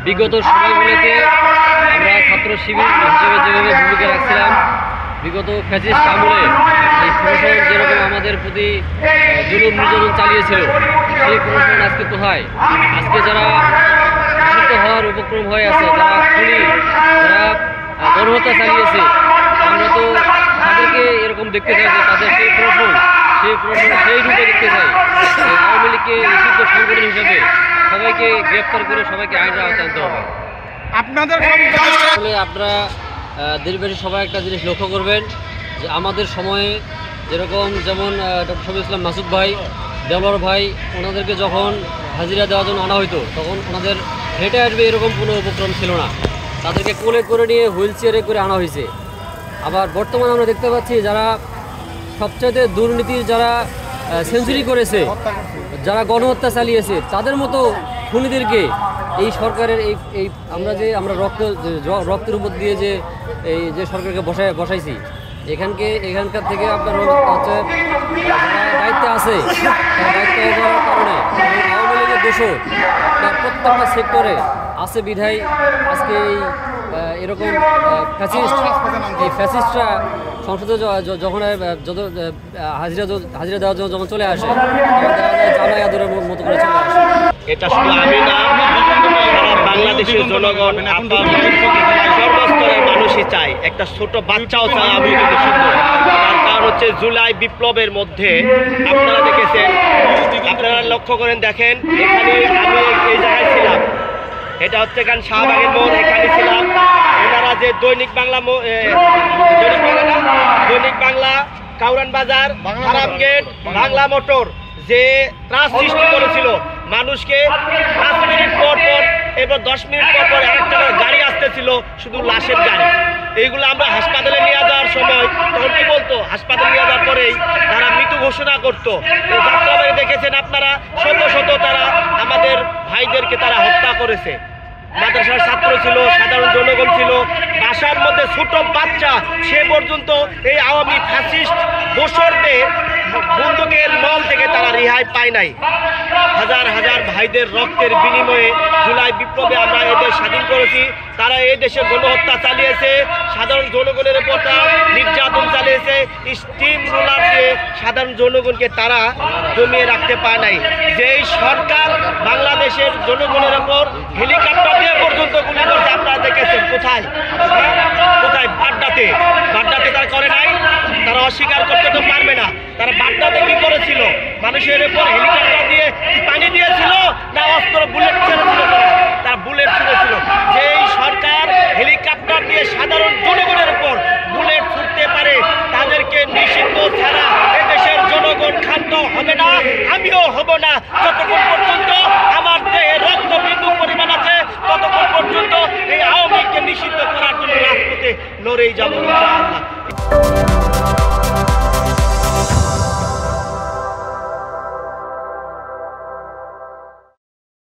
বিগত সময়গুলোতে আমরা ছাত্র শিবির হিসেবে যেভাবে ভূমিকা রাখছিলাম, বিগত ফ্যাসিস্ট আমলে এই প্রশাসন যেরকম আমাদের প্রতি জুলুম নির্যাতন চালিয়েছিল, সেই প্রশাসন আজকে কোথায়? আজকে যারা নিষিদ্ধ হওয়ার উপক্রম হয়ে আছে, যারা খুনি, যারা গণহত্যা চালিয়েছে, আমরা তো তাদেরকে এরকম দেখতে চাই যে তাদের সেই প্রশাসন সেই রূপে দেখতে চাই। আওয়ামী লীগকে নিষিদ্ধ সংগঠন হিসেবে সবাইকে গ্রেপ্তার করে সবাইকে আইনের আওতায় আনতে হবে। আপনাদের আসলে আপনারা দেশবাসী সবাই একটা জিনিস লক্ষ্য করবেন যে আমাদের সময়ে যেমন ডক্টর শফিকুল ইসলাম মাসুদ ভাই, দেওয়ার ভাই, ওনাদেরকে যখন হাজিরা দেওয়ার জন্য আনা হইতো তখন ওনাদের হেঁটে আসবে এরকম কোনো উপক্রম ছিল না, তাদেরকে কোলে করে নিয়ে হুইল চেয়ারে করে আনা হয়েছে। আবার বর্তমানে আমরা দেখতে পাচ্ছি যারা সবচেয়ে দুর্নীতির, যারা সেঞ্চুরি করেছে, যারা গণহত্যা চালিয়েছে, তাদের মতো খুনিদেরকে এই সরকারের আমরা রক্তের উপর দিয়ে যে সরকারকে বসাইছি, এখানকার থেকে আপনার হচ্ছে যারা দায়িত্বে আছে, তারা দায়িত্ব করার কারণে আওয়ামী লীগের দোষর প্রত্যেকটা সেক্টরে আছে বিধায় আজকে এরকম ফ্যাসিস্টরা সংসদে যখন হাজিরা দেওয়ার জন্য যখন চলে আসে, জামাই আদরের মতো করে চলে আসে। এটা শুধু আমি না, সারা বাংলাদেশের জনগণ, সর্বস্তরের মানুষই চায়, একটা ছোট বাচ্চাও চায় আমি কিন্তু সুন্দর। তার কারণ হচ্ছে জুলাই বিপ্লবের মধ্যে আপনারা দেখেছেন, আপনারা লক্ষ্য করেন, দেখেন এখানে আমি এই জায়গায় ছিলাম, এটা হচ্ছে কারণ শাহবাগের মোড়, এখানে ছিলাম। ওনারা যে দৈনিক বাংলা, কাউরান বাজার, হারাম গেট, বাংলা মোটর যে ত্রাস সৃষ্টি করেছিল মানুষকে, 5 মিনিট পর এবার 10 মিনিট পর একটা গাড়ি আসতেছিল, শুধু লাশের গাড়ি। এইগুলো আমরা হাসপাতালে নিয়ে যাওয়ার সময় তখন কি বলতো, হাসপাতালে নিয়ে যাওয়ার পরেই তারা মৃত্যু ঘোষণা করতো। যাত্রাবাড়ি দেখেছেন আপনারা, শত তারা আমাদের ভাইদেরকে তারা হত্যা করেছে। মাদ্রাসার ছাত্র ছিল, সাধারণ জনগণ ছিল, বাসার মধ্যে ছোট বাচ্চা, সে পর্যন্ত এই আওয়ামী ফ্যাসিস্ট দোসরদের বন্দুকের নল থেকে তারা রেহাই পায় নাই। হাজার ভাইদের রক্তের বিনিময়ে জুলাই বিপ্লবে আমরা এদের স্বাধীন করেছি। তারা এই দেশে গণহত্যা চালিয়েছে, সাধারণ জনগণের উপর নির্যাতন চালিয়েছে, স্টিম রোলার দিয়ে সাধারণ জনগণকে তারা জমিয়ে রাখতে পায় নাই। যেই সরকার বাংলাদেশের জনগণের উপর হেলিকপ্টার দিয়ে পর্যন্ত গুলি করছে, আপনারা দেখেছেন কোথায়? বাড্ডাতে তারা করে নাই, তারা অস্বীকার করতে তো পারবে না। তারা বাড্ডাতে কি করেছিল? মানুষের উপর হেলিকপ্টার দিয়ে পানি দিয়েছিল না অস্ত্র বুলেট ছেড়েছিল? তারা বুলেট ছুড়েছিল। যেই সরকার হেলিকপ্টার দিয়ে সাধারণ জনগণের উপর বুলেট ছুটতে পারে, তাদেরকে নিষিদ্ধ ছাড়া এদেশের জনগণ ক্ষান্ত হবে না, আমিও হব না। যতক্ষণ পর্যন্ত আমার দেহে রক্তবিন্দু পরিমাণ আছে, ততক্ষণ পর্যন্ত এই আওয়ামী লীগকে নিষিদ্ধ করার জন্য রাজপথে লড়েই যাবো।